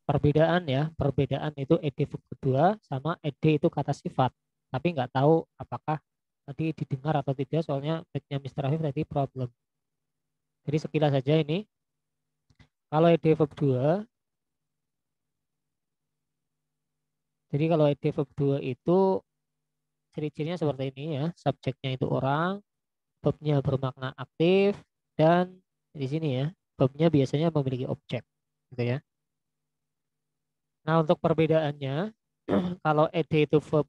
perbedaan ya, perbedaan itu ed verb kedua sama ed itu kata sifat. Tapi nggak tahu apakah tadi didengar atau tidak, soalnya tagnya Mr. Afif tadi problem. Jadi sekilas saja ini, kalau ed verb 2, jadi kalau ed verb 2 itu ciri-cirinya seperti ini ya, subjeknya itu orang, verbnya bermakna aktif, dan di sini ya, verbnya biasanya memiliki objek, gitu ya. Nah, untuk perbedaannya, kalau ed itu verb,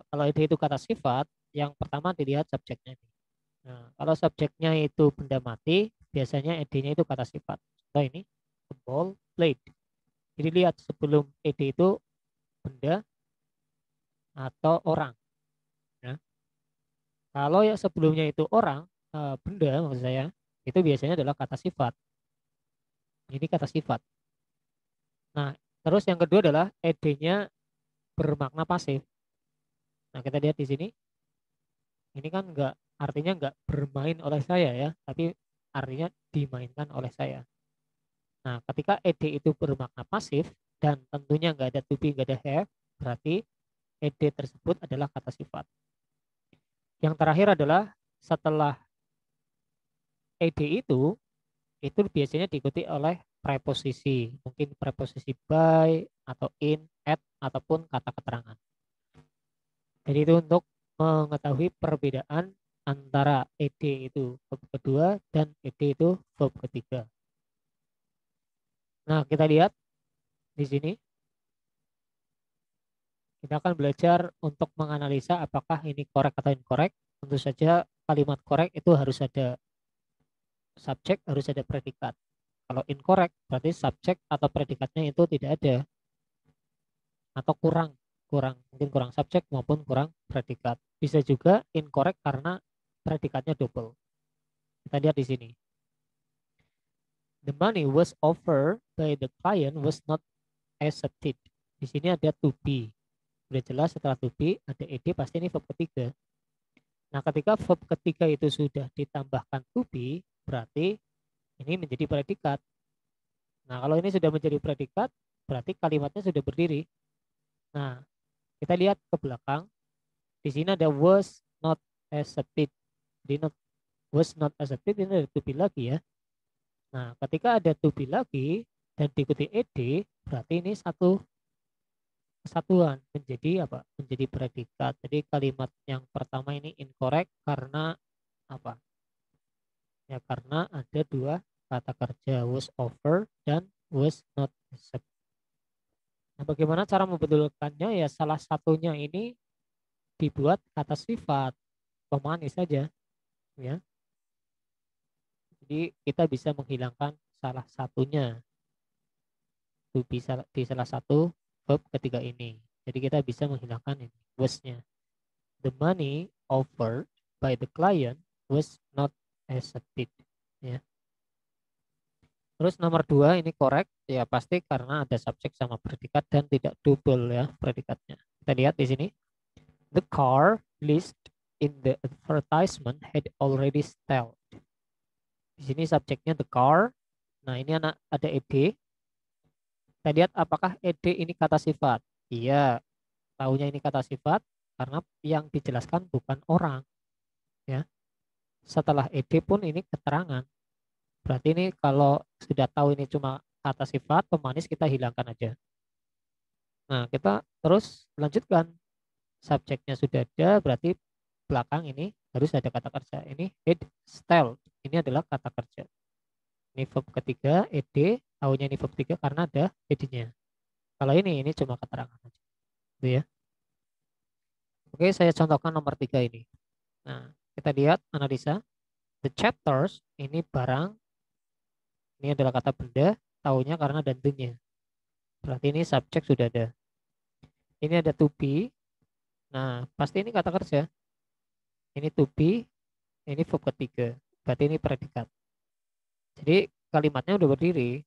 kalau ed itu kata sifat, yang pertama dilihat subjeknya. Nah, kalau subjeknya itu benda mati, biasanya ed-nya itu kata sifat. Contoh ini, a ball played. Jadi lihat sebelum ed itu benda atau orang. Ya. Kalau yang sebelumnya itu orang, benda maksud saya, itu biasanya adalah kata sifat. Ini kata sifat. Nah, terus yang kedua adalah ed-nya bermakna pasif. Nah, kita lihat di sini, ini kan enggak, artinya enggak bermain oleh saya ya, tapi artinya dimainkan oleh saya. Nah, ketika ed itu bermakna pasif dan tentunya enggak ada to be, enggak ada have, berarti ed tersebut adalah kata sifat. Yang terakhir adalah setelah ed itu biasanya diikuti oleh preposisi, mungkin preposisi by atau in, at, ataupun kata keterangan. Jadi itu untuk mengetahui perbedaan antara ed itu verb kedua dan ed itu verb ketiga. Nah, kita lihat di sini. Kita akan belajar untuk menganalisa apakah ini korek atau incorrect. Tentu saja kalimat korek itu harus ada subjek, harus ada predikat. Kalau incorrect berarti subjek atau predikatnya itu tidak ada atau kurang, mungkin kurang subjek maupun kurang predikat. Bisa juga incorrect karena predikatnya double. Kita lihat di sini. The money was offered by the client was not accepted. Di sini ada to be. Sudah jelas setelah to be ada ed, pasti ini verb ketiga. Nah, ketika verb ketiga itu sudah ditambahkan to be, berarti ini menjadi predikat. Nah, kalau ini sudah menjadi predikat, berarti kalimatnya sudah berdiri. Nah, kita lihat ke belakang. Di sini ada was not accepted. Jadi was not accepted ini ada to be lagi ya. Nah, ketika ada to be lagi dan diikuti ed, berarti ini satu kesatuan menjadi apa? Menjadi predikat. Jadi kalimat yang pertama ini incorrect karena apa? Ya karena ada dua kata kerja, was offer dan was not accept. Nah, bagaimana cara membetulkannya? Ya salah satunya ini dibuat kata sifat pemanis saja, ya. Jadi kita bisa menghilangkan salah satunya di salah satu verb ketiga ini. Jadi kita bisa menghilangkan ini was-nya. The money offered by the client was not accepted. Ya. Terus nomor dua ini correct ya pasti karena ada subjek sama predikat dan tidak double ya predikatnya. Kita lihat di sini. The car list in the advertisement had already stalled. Di sini subjeknya the car. Nah, ini ada ed. Kita lihat apakah ed ini kata sifat. Iya, tahunya ini kata sifat karena yang dijelaskan bukan orang ya. Setelah ed pun ini keterangan. Berarti ini kalau sudah tahu ini cuma kata sifat pemanis kita hilangkan aja. Nah, kita terus lanjutkan. Subjeknya sudah ada, berarti belakang ini harus ada kata kerja. Ini had styled. Ini adalah kata kerja. Ini verb ketiga, ed. Tahunya ini verb ketiga karena ada ed-nya. Kalau ini cuma keterangan aja. Gitu ya. Oke, saya contohkan nomor 3 ini. Nah, kita lihat analisa. The chapters, ini barang. Ini adalah kata benda. Tahunya karena dan the-nya. Berarti ini subjek sudah ada. Ini ada to be. Nah, pasti ini kata kerja. Ini to be, ini verb ketiga. Berarti ini predikat. Jadi kalimatnya udah berdiri.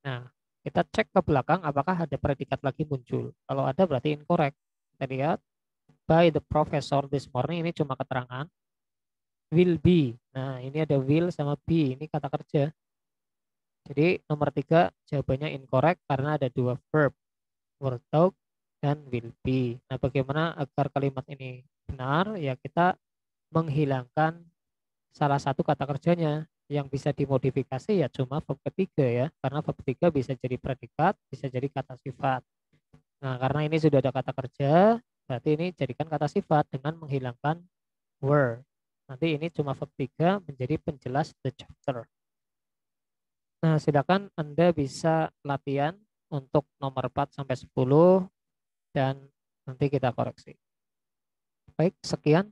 Nah, kita cek ke belakang apakah ada predikat lagi muncul. Kalau ada berarti incorrect. Kita lihat by the professor this morning ini cuma keterangan. Will be. Nah, ini ada will sama be, ini kata kerja. Jadi nomor 3 jawabannya incorrect karena ada 2 verb, were talk dan will be. Nah, bagaimana agar kalimat ini benar? Ya, kita menghilangkan salah satu kata kerjanya. Yang bisa dimodifikasi ya cuma verb ketiga ya, karena verb ketiga bisa jadi predikat, bisa jadi kata sifat. Nah, karena ini sudah ada kata kerja, berarti ini jadikan kata sifat dengan menghilangkan were. Nanti ini cuma verb 3 menjadi penjelas the chapter. Nah, silakan Anda bisa latihan untuk nomor 4 sampai 10 dan nanti kita koreksi. Baik, sekian.